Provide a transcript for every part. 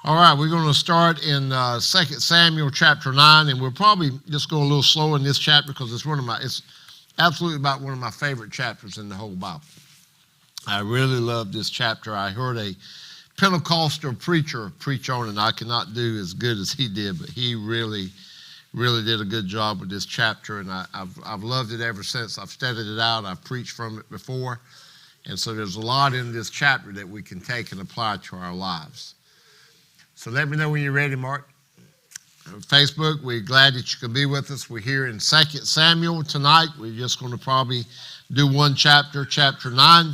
All right, we're going to start in 2 Samuel chapter 9, and we'll probably just go a little slow in this chapter because it's absolutely about one of my favorite chapters in the whole Bible. I really love this chapter. I heard a Pentecostal preacher preach on it, and I cannot do as good as he did, but he really did a good job with this chapter, and I've loved it ever since. I've studied it out. I've preached from it before, and so there's a lot in this chapter that we can take and apply to our lives. So let me know when you're ready, Mark. On Facebook, we're glad that you could be with us. We're here in 2 Samuel tonight. We're just going to probably do one chapter, chapter 9.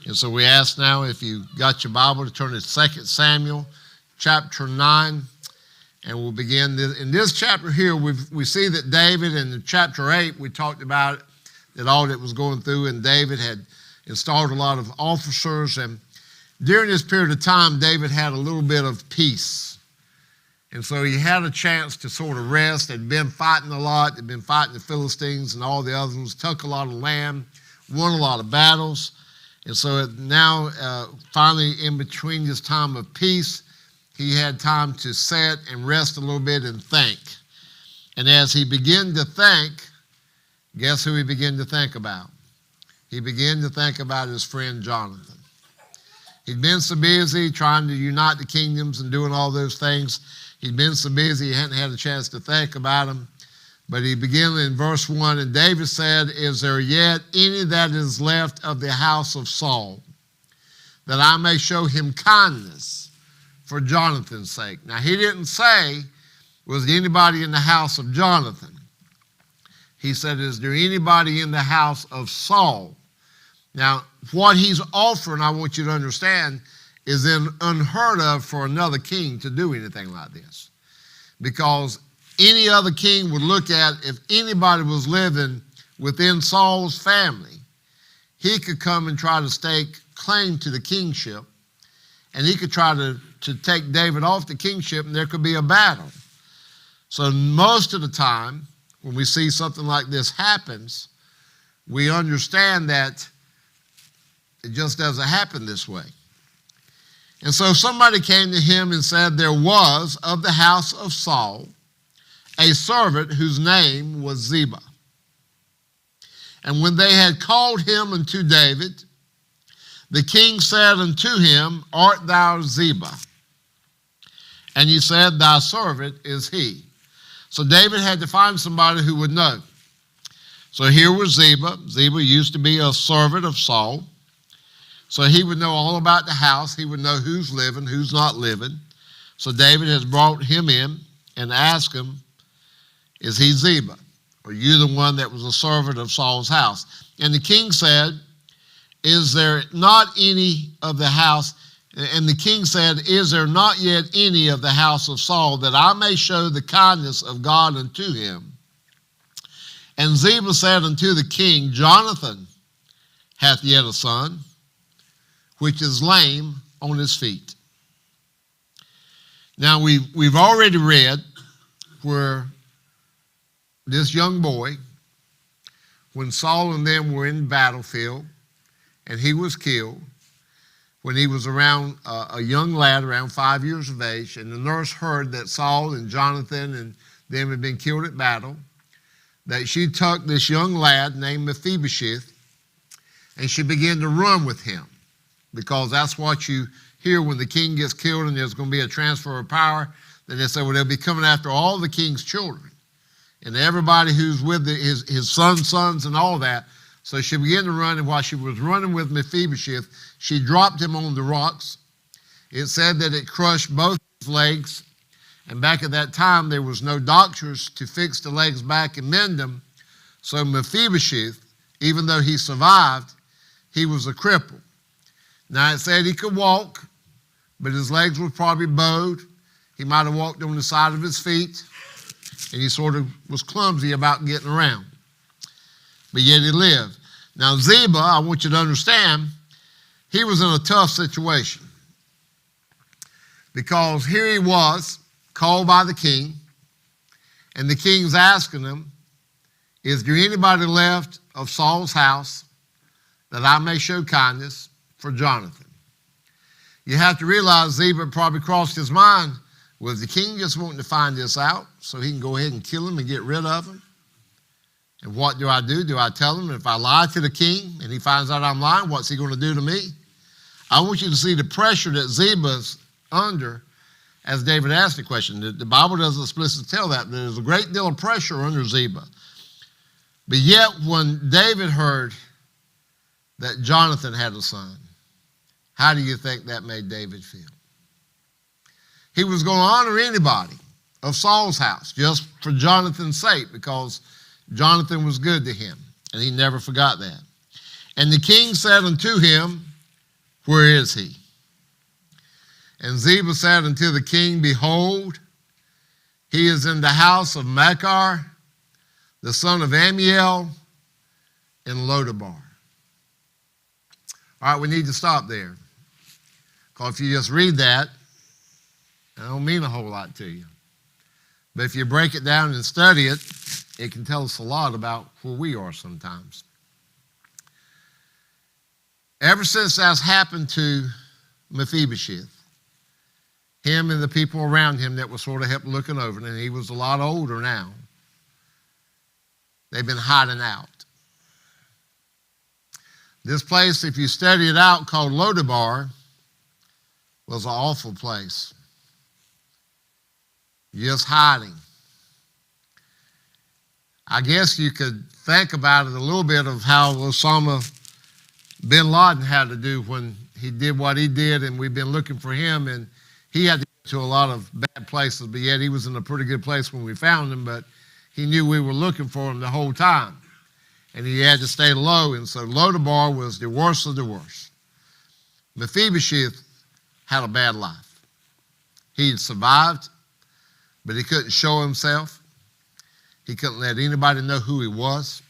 And so we ask now if you got your Bible to turn to 2 Samuel chapter 9. And we'll begin. In this chapter here, we see that David, in chapter 8, we talked about that all that was going through, and David had installed a lot of officers, and during this period of time, David had a little bit of peace. And so he had a chance to sort of rest. They'd been fighting a lot. They'd been fighting the Philistines and all the other ones, took a lot of land, won a lot of battles. And so now, finally, in between this time of peace, he had time to sit and rest a little bit and think. And as he began to think, guess who he began to think about? He began to think about his friend Jonathan. He'd been so busy trying to unite the kingdoms and doing all those things. He'd been so busy he hadn't had a chance to think about him. But he began in verse 1, and David said, "Is there yet any that is left of the house of Saul, that I may show him kindness for Jonathan's sake?" Now, he didn't say, was there anybody in the house of Jonathan? He said, is there anybody in the house of Saul? Now, what he's offering, I want you to understand, is unheard of for another king to do anything like this. Because any other king would look at, if anybody was living within Saul's family, he could come and try to stake claim to the kingship, and he could try to take David off the kingship, and there could be a battle. So most of the time, when we see something like this happens, we understand that it just doesn't happen this way. And so somebody came to him and said, there was of the house of Saul a servant whose name was Ziba. And when they had called him unto David, the king said unto him, Art thou Ziba? And he said, Thy servant is he. So David had to find somebody who would know. So here was Ziba. Ziba used to be a servant of Saul. So he would know all about the house. He would know who's living, who's not living. So David has brought him in and asked him, is he Ziba? Are you the one that was a servant of Saul's house? And the king said, is there not any of the house? And the king said, is there not yet any of the house of Saul, that I may show the kindness of God unto him? And Ziba said unto the king, Jonathan hath yet a son, which is lame on his feet. Now, we've already read where this young boy, when Saul and them were in the battlefield, and he was killed, when he was around a young lad, around 5 years of age, and the nurse heard that Saul and Jonathan and them had been killed at battle, that she took this young lad named Mephibosheth, and she began to run with him. Because that's what you hear when the king gets killed and there's going to be a transfer of power. Then they say, well, they'll be coming after all the king's children and everybody who's with his sons and all that. So she began to run, and while she was running with Mephibosheth, she dropped him on the rocks. It said that it crushed both his legs. And back at that time, there was no doctors to fix the legs back and mend them. So Mephibosheth, even though he survived, he was a cripple. Now, it said he could walk, but his legs were probably bowed. He might have walked on the side of his feet, and he sort of was clumsy about getting around. But yet he lived. Now, Ziba, I want you to understand, he was in a tough situation. Because here he was, called by the king, and the king's asking him, is there anybody left of Saul's house that I may show kindness for Jonathan? You have to realize Ziba probably crossed his mind, was the king just wanting to find this out so he can go ahead and kill him and get rid of him? And what do I do? Do I tell him if I lie to the king and he finds out I'm lying, what's he going to do to me? I want you to see the pressure that Ziba's under as David asked the question. The Bible doesn't explicitly tell that. There's a great deal of pressure under Ziba. But yet when David heard that Jonathan had a son, how do you think that made David feel? He was going to honor anybody of Saul's house just for Jonathan's sake, because Jonathan was good to him, and he never forgot that. And the king said unto him, where is he? And Ziba said unto the king, behold, he is in the house of Machir, the son of Ammiel, in Lodabar. All right, we need to stop there. Because if you just read that, it don't mean a whole lot to you. But if you break it down and study it, it can tell us a lot about where we are sometimes. Ever since that's happened to Mephibosheth, him and the people around him that were sort of helped looking over it, and he was a lot older now, they've been hiding out. This place, if you study it out, called Lodabar, was an awful place. Just hiding. I guess you could think about it a little bit of how Osama bin Laden had to do when he did what he did, and we've been looking for him, and he had to get to a lot of bad places, but yet he was in a pretty good place when we found him, but he knew we were looking for him the whole time, and he had to stay low, and so Lodabar was the worst of the worst. Mephibosheth had a bad life. He had survived, but he couldn't show himself. He couldn't let anybody know who he was.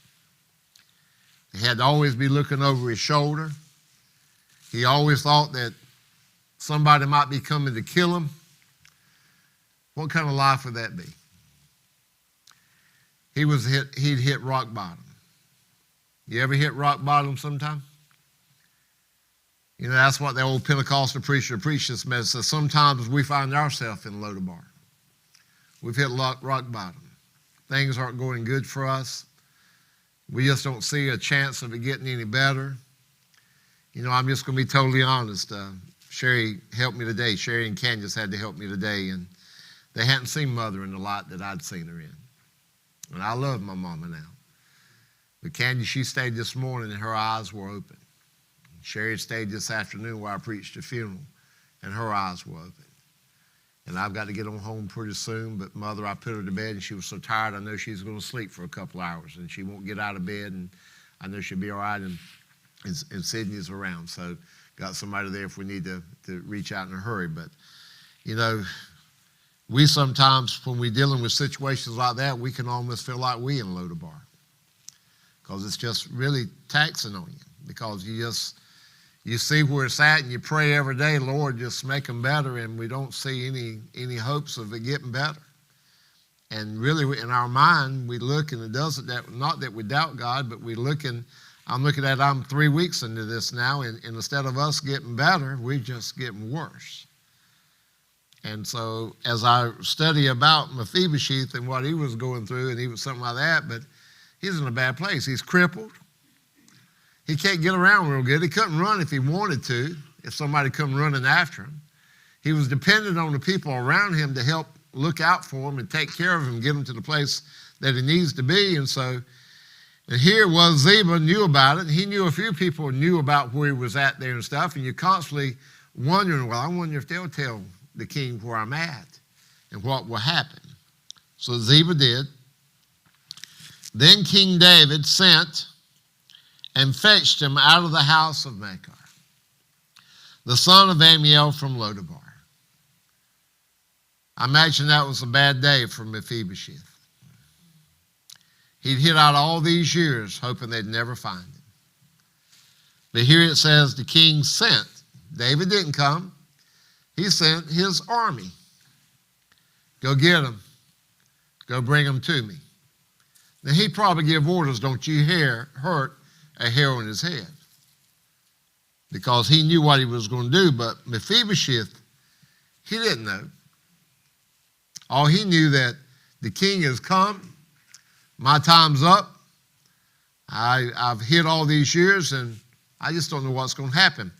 He had to always be looking over his shoulder. He always thought that somebody might be coming to kill him. What kind of life would that be? He'd hit rock bottom. You ever hit rock bottom sometime? You know, that's what the old Pentecostal preacher preached this message. Says sometimes we find ourselves in Lodabar. We've hit rock bottom. Things aren't going good for us. We just don't see a chance of it getting any better. You know, I'm just going to be totally honest. Sherry helped me today. Sherry and Candace had to help me today, and they hadn't seen Mother in the light that I'd seen her in. And I love my mama now. But Candace, she stayed this morning, and her eyes were open. Sherry stayed this afternoon where I preached a funeral, and her eyes were open. And I've got to get on home pretty soon, but Mother, I put her to bed, and she was so tired, I know she's going to sleep for a couple hours, and she won't get out of bed, and I know she'll be all right, and Sydney's around, so got somebody there if we need to reach out in a hurry. But, you know, we sometimes, when we're dealing with situations like that, we can almost feel like we in Lodabar, because it's just really taxing on you, because you see where it's at, and you pray every day, Lord, just make them better, and we don't see any hopes of it getting better. And really, in our mind, we look, and it doesn't, not that we doubt God, but I'm 3 weeks into this now, and instead of us getting better, we're just getting worse. And so, as I study about Mephibosheth and what he was going through, and he was something like that, but he's in a bad place. He's crippled. He can't get around real good. He couldn't run if he wanted to, if somebody come running after him. He was dependent on the people around him to help look out for him and take care of him, get him to the place that he needs to be. And so, and here was Ziba knew about it. He knew a few people knew about where he was at there and stuff. And you're constantly wondering, well, I wonder if they'll tell the king where I'm at and what will happen. So Ziba did. Then King David sent and fetched him out of the house of Machir, the son of Ammiel from Lodabar. I imagine that was a bad day for Mephibosheth. He'd hid out all these years hoping they'd never find him. But here it says the king sent. David didn't come. He sent his army. Go get him. Go bring him to me. Now he'd probably give orders, don't you hurt a hair on his head. because he knew what he was going to do. But Mephibosheth, he didn't know. All he knew that the king has come, my time's up, I've hid all these years, and I just don't know what's going to happen.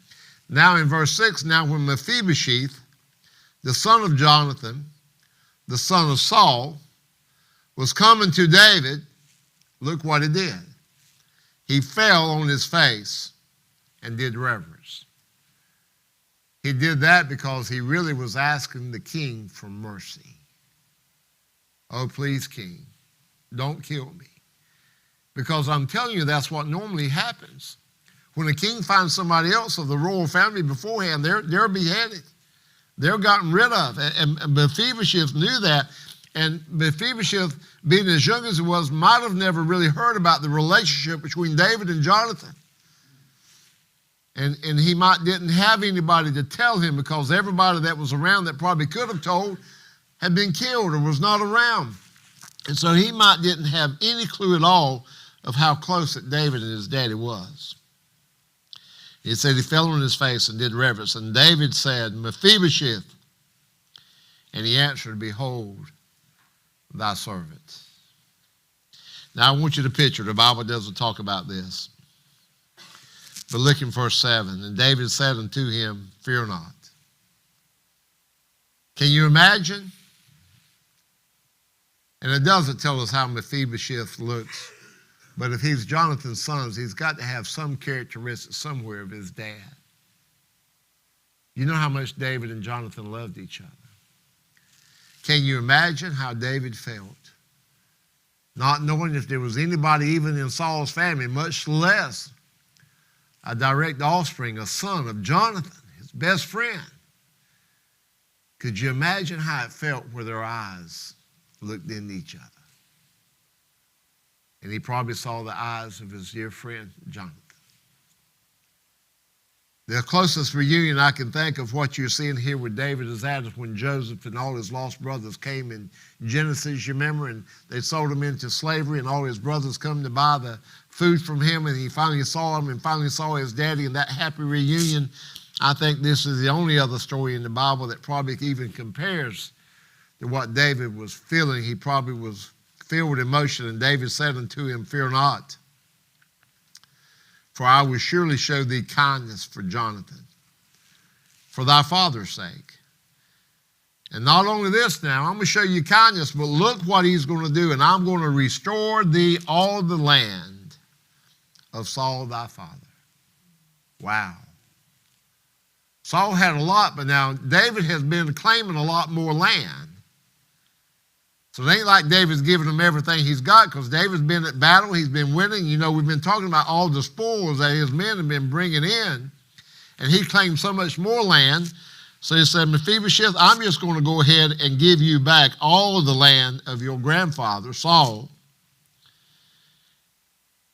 Now in verse 6, now when Mephibosheth, the son of Jonathan, the son of Saul, was coming to David, look what he did. He fell on his face and did reverence. He did that because he really was asking the king for mercy. Oh, please, king, don't kill me. Because I'm telling you, that's what normally happens. When a king finds somebody else of the royal family beforehand, they're beheaded. They're gotten rid of. And Mephibosheth knew that. And Mephibosheth, being as young as he was, might have never really heard about the relationship between David and Jonathan. And he didn't have anybody to tell him, because everybody that was around that probably could have told had been killed or was not around. And so he didn't have any clue at all of how close that David and his daddy was. He said he fell on his face and did reverence. And David said, Mephibosheth. And he answered, behold, thy servant. Now I want you to picture, the Bible doesn't talk about this. But look in verse 7. And David said unto him, fear not. Can you imagine? And it doesn't tell us how Mephibosheth looks. But if he's Jonathan's son, he's got to have some characteristics somewhere of his dad. You know how much David and Jonathan loved each other. Can you imagine how David felt? Not knowing if there was anybody even in Saul's family, much less a direct offspring, a son of Jonathan, his best friend. Could you imagine how it felt where their eyes looked into each other? And he probably saw the eyes of his dear friend, Jonathan. The closest reunion I can think of what you're seeing here with David is that is when Joseph and all his lost brothers came in Genesis, you remember, and they sold him into slavery, and all his brothers come to buy the food from him, and he finally saw him and finally saw his daddy, and that happy reunion. I think this is the only other story in the Bible that probably even compares to what David was feeling. He probably was filled with emotion, and David said unto him, fear not, for I will surely show thee kindness for Jonathan, for thy father's sake. And not only this now, I'm going to show you kindness, but look what he's going to do, and I'm going to restore thee all the land of Saul thy father. Wow. Saul had a lot, but now David has been claiming a lot more land. So it ain't like David's giving him everything he's got, because David's been at battle, he's been winning. You know, we've been talking about all the spoils that his men have been bringing in, and he claimed so much more land. So he said, Mephibosheth, I'm just going to go ahead and give you back all of the land of your grandfather, Saul.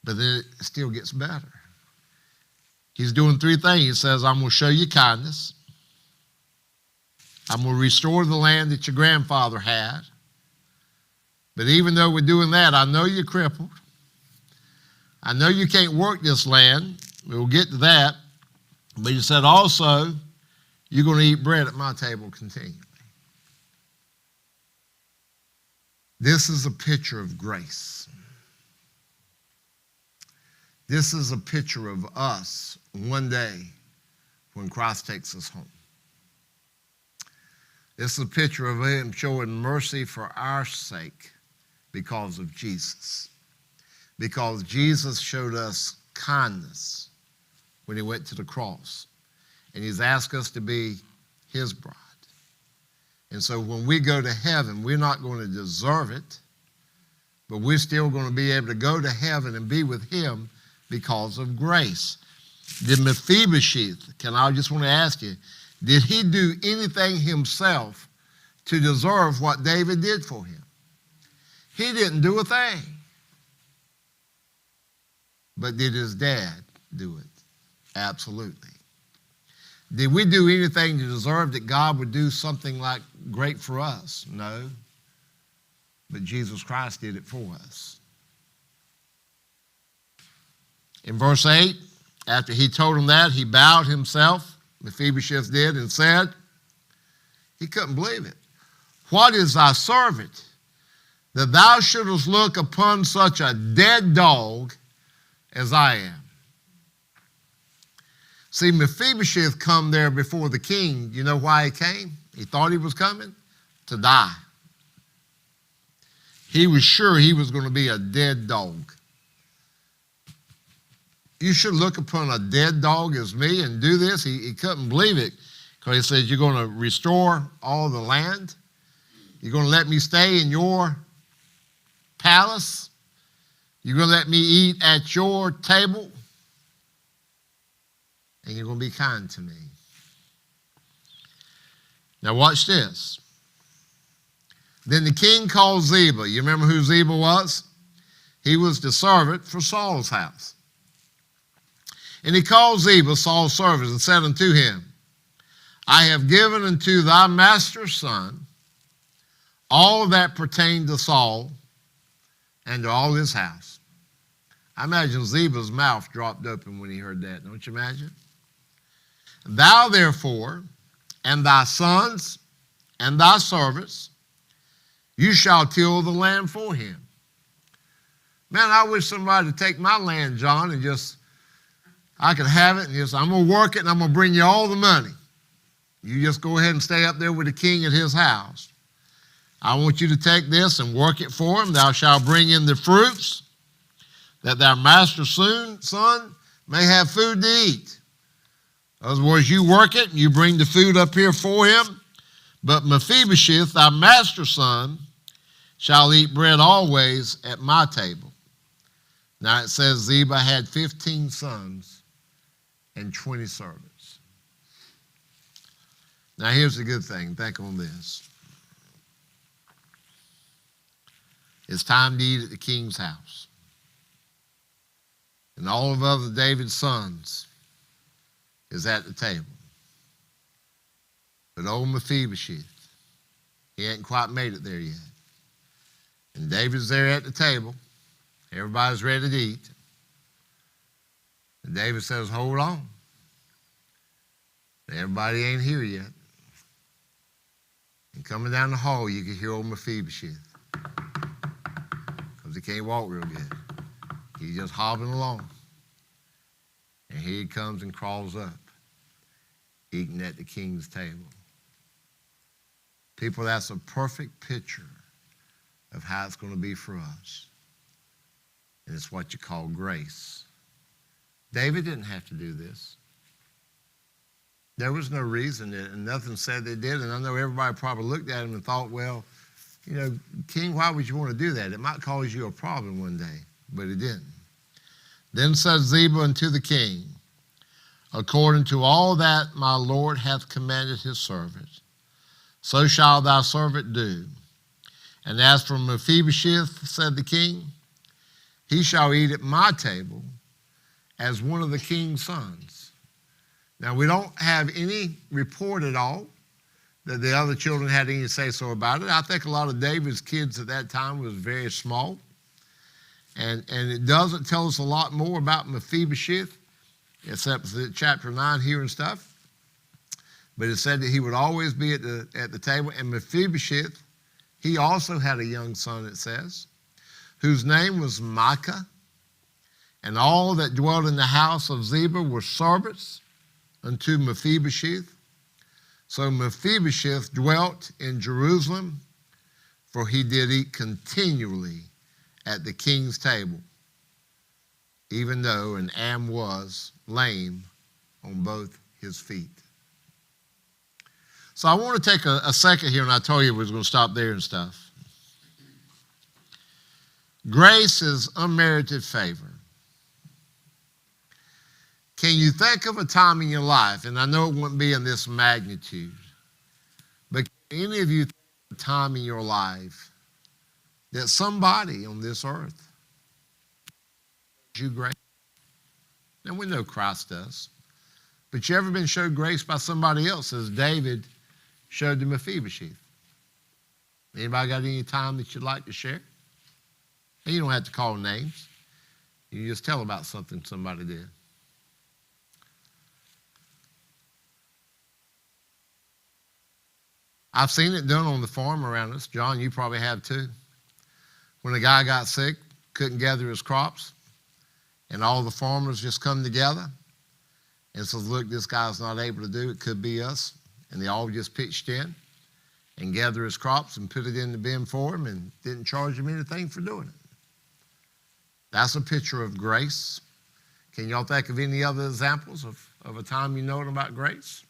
But then it still gets better. He's doing three things. He says, I'm going to show you kindness. I'm going to restore the land that your grandfather had. But even though we're doing that, I know you're crippled. I know you can't work this land. We'll get to that. But he said also, you're going to eat bread at my table continually. This is a picture of grace. This is a picture of us one day when Christ takes us home. This is a picture of him showing mercy for our sake because of Jesus. Because Jesus showed us kindness when he went to the cross. And he's asked us to be his bride. And so when we go to heaven, we're not going to deserve it, but we're still going to be able to go to heaven and be with him because of grace. Did Mephibosheth, I just want to ask you, did he do anything himself to deserve what David did for him? He didn't do a thing. But did his dad do it? Absolutely. Did we do anything to deserve that God would do something like great for us? No. But Jesus Christ did it for us. In verse 8, After he told him that, he bowed himself, Mephibosheth did, and said, he couldn't believe it. What is thy servant, that thou shouldest look upon such a dead dog as I am? See, Mephibosheth come there before the king. You know why he came? He thought he was coming to die. He was sure he was going to be a dead dog. You should look upon a dead dog as me and do this. He couldn't believe it because he said, you're going to restore all the land? You're going to let me stay in your palace? You're going to let me eat at your table? And you're going to be kind to me. Now watch this. Then the king called Ziba. You remember who Ziba was? He was the servant for Saul's house. And he called Ziba, Saul's servant, and said unto him, I have given unto thy master's son all that pertained to Saul and to all his house. I imagine Ziba's mouth dropped open when he heard that. Don't you imagine? Thou therefore, and thy sons, and thy servants, you shall till the land for him. Man, I wish somebody would take my land, John, and I could have it, and I'm going to work it, and I'm going to bring you all the money. You just go ahead and stay up there with the king at his house. I want you to take this and work it for him. Thou shalt bring in the fruits, that thy master's son may have food to eat. In other words, you work it and you bring the food up here for him. But Mephibosheth, thy master's son, shall eat bread always at my table. Now it says Ziba had 15 sons and 20 servants. Now here's the good thing. Think on this. It's time to eat at the king's house. And all of other David's sons is at the table. But old Mephibosheth, he hadn't quite made it there yet. And David's there at the table. Everybody's ready to eat. And David says, hold on. Everybody ain't here yet. And coming down the hall, you can hear old Mephibosheth. Because he can't walk real good. He's just hobbling along. And here he comes and crawls up, eating at the king's table. People, that's a perfect picture of how it's going to be for us. And it's what you call grace. David didn't have to do this. There was no reason, and nothing said they did. And I know everybody probably looked at him and thought, well, you know, king, why would you want to do that? It might cause you a problem one day. But it didn't. Then said Ziba unto the king, according to all that my Lord hath commanded his servant, so shall thy servant do. And as for Mephibosheth, said the king, he shall eat at my table as one of the king's sons. Now, we don't have any report at all that the other children had any say-so about it. I think a lot of David's kids at that time was very small. And it doesn't tell us a lot more about Mephibosheth, except chapter 9 here and stuff. But it said that he would always be at the table. And Mephibosheth, he also had a young son, it says, whose name was Micah. And all that dwelt in the house of Ziba were servants unto Mephibosheth. So Mephibosheth dwelt in Jerusalem, for he did eat continually at the king's table, even though an am was lame on both his feet. So I want to take a second here, and I told you we was going to stop there and stuff. Grace is unmerited favor. Can you think of a time in your life, and I know it wouldn't be in this magnitude, but can any of you think of a time in your life that somebody on this earth showed you grace? Now, we know Christ does. But you ever been showed grace by somebody else, as David showed to Mephibosheth? Anybody got any time that you'd like to share? And you don't have to call names. You just tell about something somebody did. I've seen it done on the farm around us. John, you probably have too. When a guy got sick, couldn't gather his crops, and all the farmers just come together and says, look, this guy's not able to do it, could be us. And they all just pitched in and gathered his crops and put it in the bin for him and didn't charge him anything for doing it. That's a picture of grace. Can y'all think of any other examples of a time you know about grace?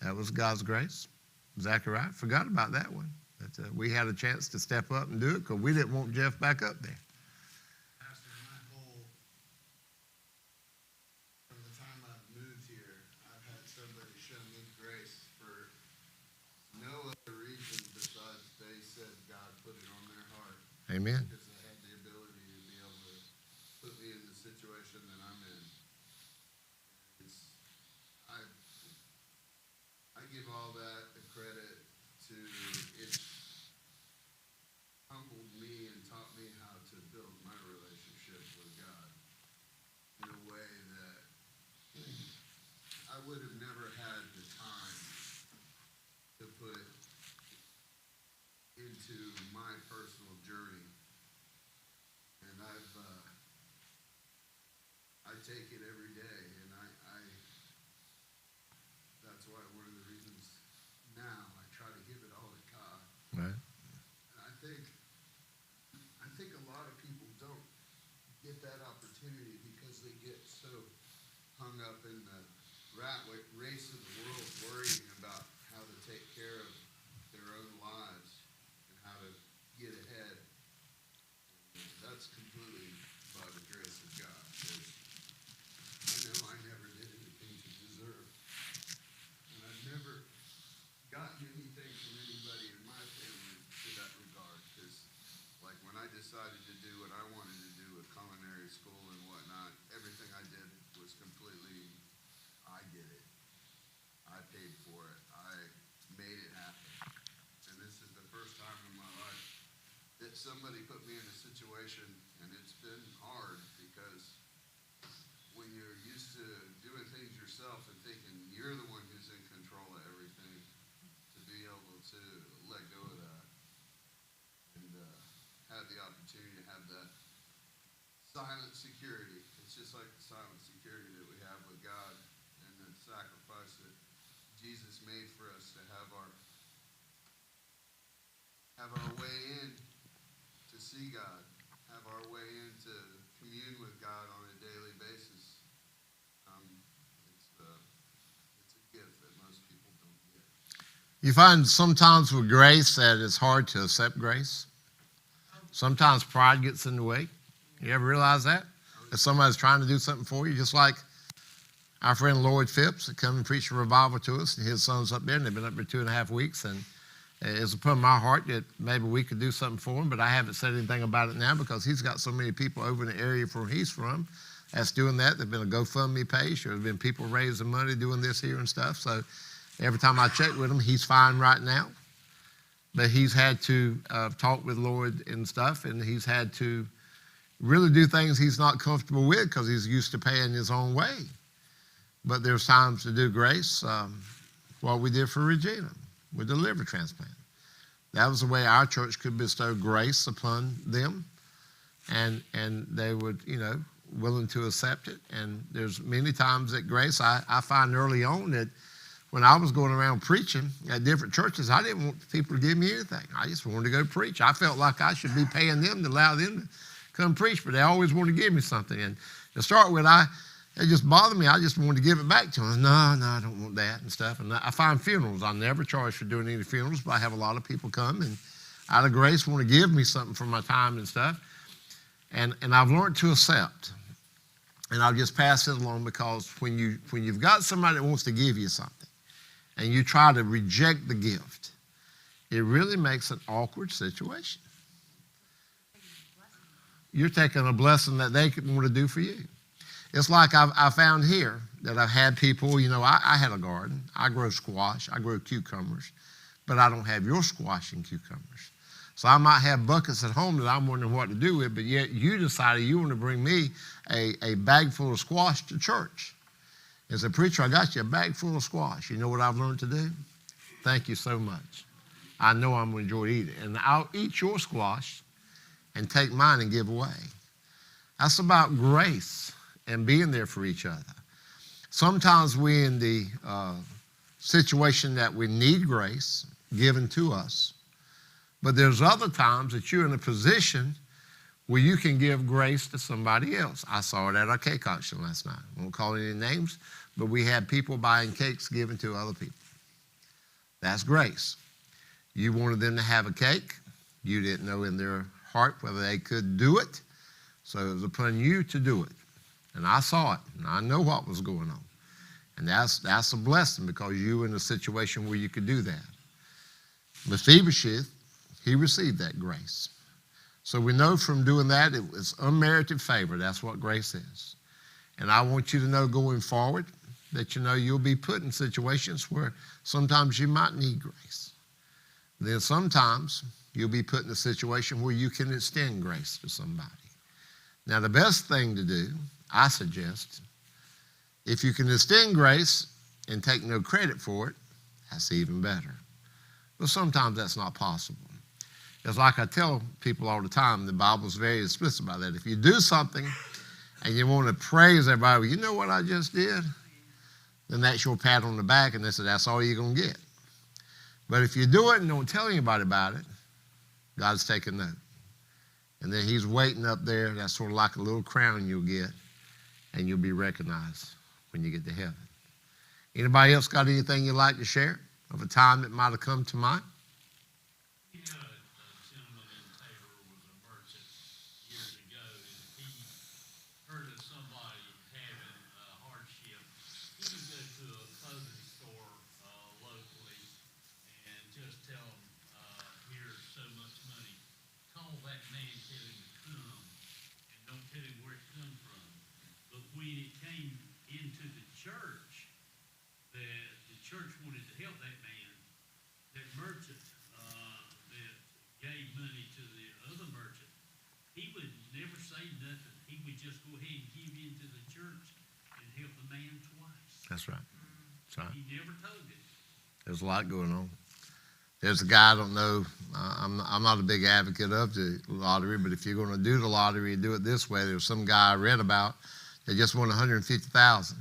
That was God's grace. Exactly right. Forgot about that one. That we had a chance to step up and do it because we didn't want Jeff back up there. Pastor, my whole, from the time I've moved here, I've had somebody show me grace for no other reason besides they said God put it on their heart. Amen. Because they had the ability to be able to put me in the situation that I'm in. I give all that the credit to it humbled me and taught me how to build my relationship with God in a way that I would have never had the time to put into my personal journey. And I take it every day, and that's why one of the reasons now I try to give it all to God. Right. And I think a lot of people don't get that opportunity because they get so hung up in the rat race of the world, worrying about how to take care of their own lives and how to get ahead. And that's completely by the grace of God. I know I never did anything to deserve. And I've never gotten anything from anybody in my family to that regard. Because, like, when I decided to do what I wanted to do with culinary school and whatnot, everything I did was completely, I did it. I paid for it. I made it happen. And this is the first time in my life that somebody put me in a situation, and it's been hard because when you're used to doing things yourself and thinking you're the one who's in control of everything, to be able to let go of that and have the opportunity to have that silent security. It's just like the silent security that we have with God and the sacrifice that Jesus made for us to have our way in to see God, have our way in to commune with God on a daily basis. It's a gift that most people don't get. You find sometimes with grace that it's hard to accept grace. Sometimes pride gets in the way. You ever realize that? If somebody's trying to do something for you, just like our friend Lloyd Phipps that come and preach a revival to us, and his son's up there, and they've been up there 2.5 weeks, and it's upon my heart that maybe we could do something for him, but I haven't said anything about it now because he's got so many people over in the area where he's from that's doing that. There's been a GoFundMe page, or there's been people raising money doing this here and stuff. So every time I check with him, he's fine right now. But he's had to talk with Lloyd and stuff, and he's had to really do things he's not comfortable with because he's used to paying his own way. But there's times to do grace, what we did for Regina with the liver transplant. That was the way our church could bestow grace upon them, and they would, willing to accept it. And there's many times that grace, I find early on that when I was going around preaching at different churches, I didn't want people to give me anything. I just wanted to go preach. I felt like I should be paying them to allow them to come preach, but they always wanted to give me something. And to start with, it just bothered me. I just wanted to give it back to them. No, I don't want that and stuff. And I find funerals. I never charge for doing any funerals, but I have a lot of people come and out of grace want to give me something for my time and stuff. And I've learned to accept. And I'll just pass it along because when you've got somebody that wants to give you something and you try to reject the gift, it really makes an awkward situation. You're taking a blessing that they could want to do for you. It's like I found here that I've had people, I had a garden. I grow squash. I grow cucumbers. But I don't have your squash and cucumbers. So I might have buckets at home that I'm wondering what to do with, but yet you decided you want to bring me a bag full of squash to church. As a preacher, I got you a bag full of squash. You know what I've learned to do? Thank you so much. I know I'm going to enjoy eating it. And I'll eat your squash and take mine and give away. That's about grace and being there for each other. Sometimes we're in the situation that we need grace given to us. But there's other times that you're in a position where you can give grace to somebody else. I saw it at our cake auction last night. I won't call any names, but we had people buying cakes given to other people. That's grace. You wanted them to have a cake. You didn't know in their heart whether they could do it. So it was upon you to do it. And I saw it, and I know what was going on. And that's a blessing because you were in a situation where you could do that. Mephibosheth, he received that grace. So we know from doing that, it was unmerited favor. That's what grace is. And I want you to know going forward that you know you'll be put in situations where sometimes you might need grace. Then sometimes you'll be put in a situation where you can extend grace to somebody. Now the best thing to do, I suggest, if you can extend grace and take no credit for it, that's even better. But sometimes that's not possible. It's like I tell people all the time, the Bible's very explicit about that. If you do something and you want to praise everybody, well, you know what I just did? Then that's your pat on the back, and they say that's all you're going to get. But if you do it and don't tell anybody about it, God's taking note. And then he's waiting up there. That's sort of like a little crown you'll get, and you'll be recognized when you get to heaven. Anybody else got anything you'd like to share of a time that might have come to mind? You know, a gentleman in Tabor was a merchant years ago, and he heard of somebody having a hardship. He would go to a clothing store locally and just tell them, here's so much money. Call that man, tell him to come, and don't tell him where it come from. But when it came into the church, that the church wanted to help that man, that merchant that gave money to the other merchant, he would never say nothing. He would just go ahead and give into the church and help the man twice. That's right. That's right. He never told it. There's a lot going on. There's a guy, I don't know, I'm not a big advocate of the lottery, but if you're going to do the lottery, do it this way. There was some guy I read about that just won $150,000,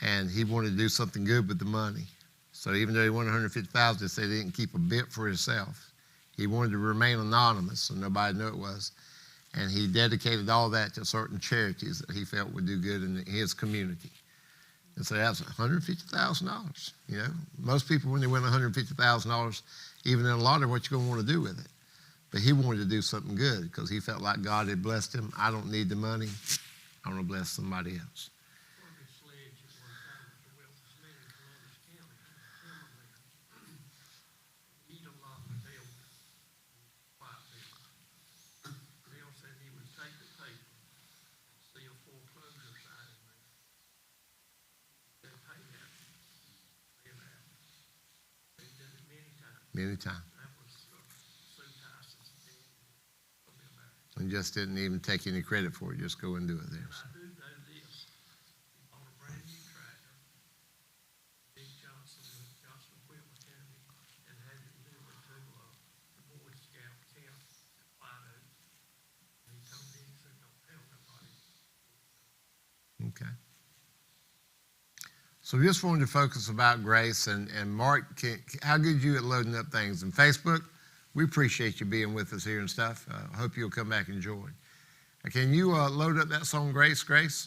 and he wanted to do something good with the money. So even though he won $150,000, they said he didn't keep a bit for himself. He wanted to remain anonymous so nobody knew it was. And he dedicated all that to certain charities that he felt would do good in his community. And so that's $150,000. You know, most people when they win $150,000, even in a lottery, what you going to want to do with it? But he wanted to do something good because he felt like God had blessed him. I don't need the money. I want to bless somebody else. Many times. And just didn't even take any credit for it. Just go and do it there. I do know this. He bought a brand new tractor, Big Johnson Equipment Company, and had it delivered to the Boy Scout camp at White Oak. And he told me, he said, don't tell nobody. Okay. So we just wanted to focus about grace. And Mark, how good you at loading up things? And Facebook, we appreciate you being with us here and stuff. I hope you'll come back and join. Can you load up that song, Grace, Grace?